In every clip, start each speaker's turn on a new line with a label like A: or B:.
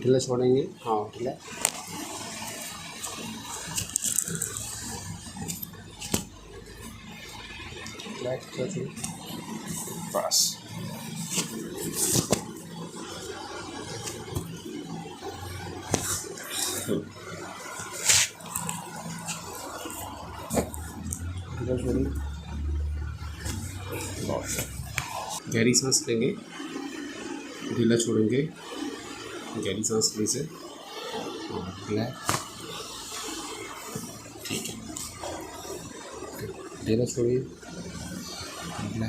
A: ढीला छोड़ेंगे, हाँ ढीला, बस। ढीला छोड़ेंगे, गहरी सांस लेंगे, ढीला छोड़ेंगे, गहरी सांस ले से, ढीला, ठीक है, ढीला छोड़िए, ढीला,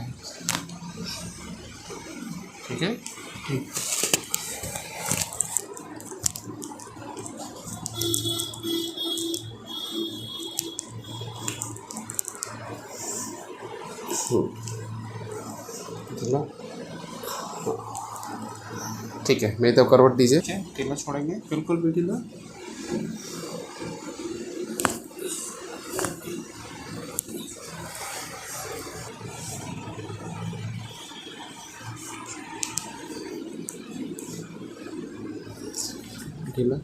A: ठीक है, ठीक। ढीला, ठीक है, मेरी तरफ करवट दीजिए, ठीक है, ढीला छोड़ेंगे, बिल्कुल भी ढीला, ढीला,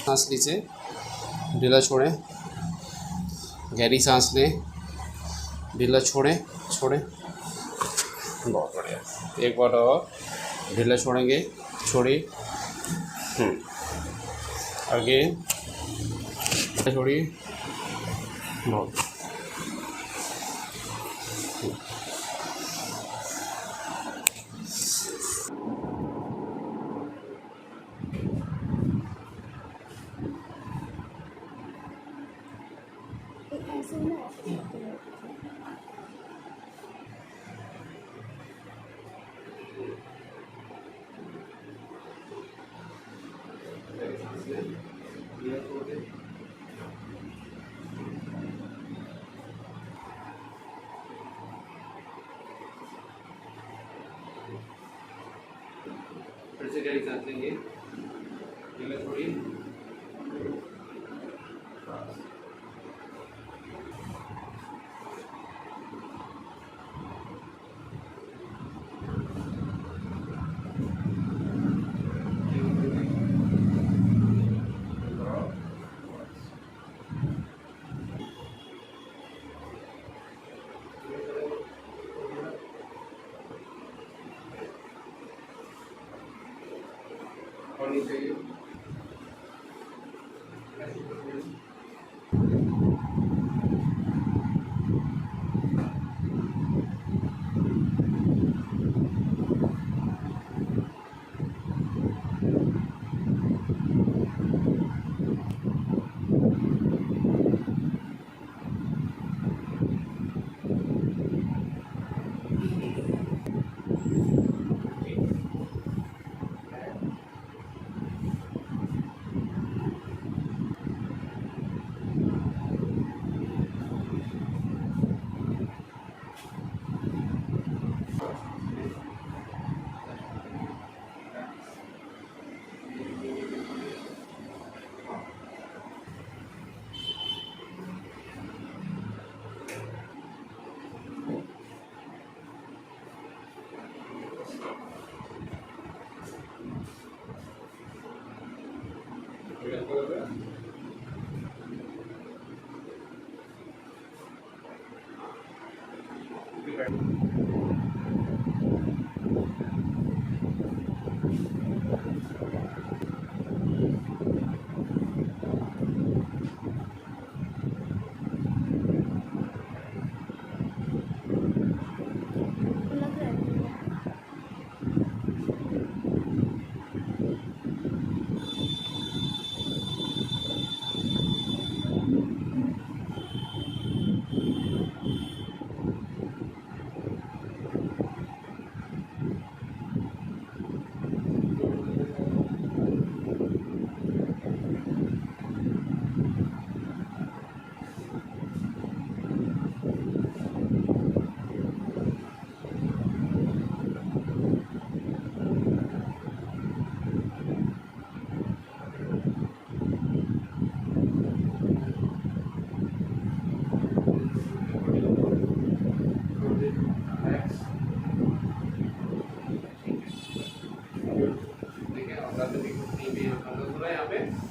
A: सांस लीजिए, ढीला छोड़ें, गहरी सांस लें, ढीला छोड़ें, छोड़ें, बहुत बढ़िया, एक बार और, ढीला छोड़ेंगे, छोड़िए, आगे छोड़िए, बहुत, फिर से गहरी सांस लेंगे, ढीला छोड़िए, और नीचे है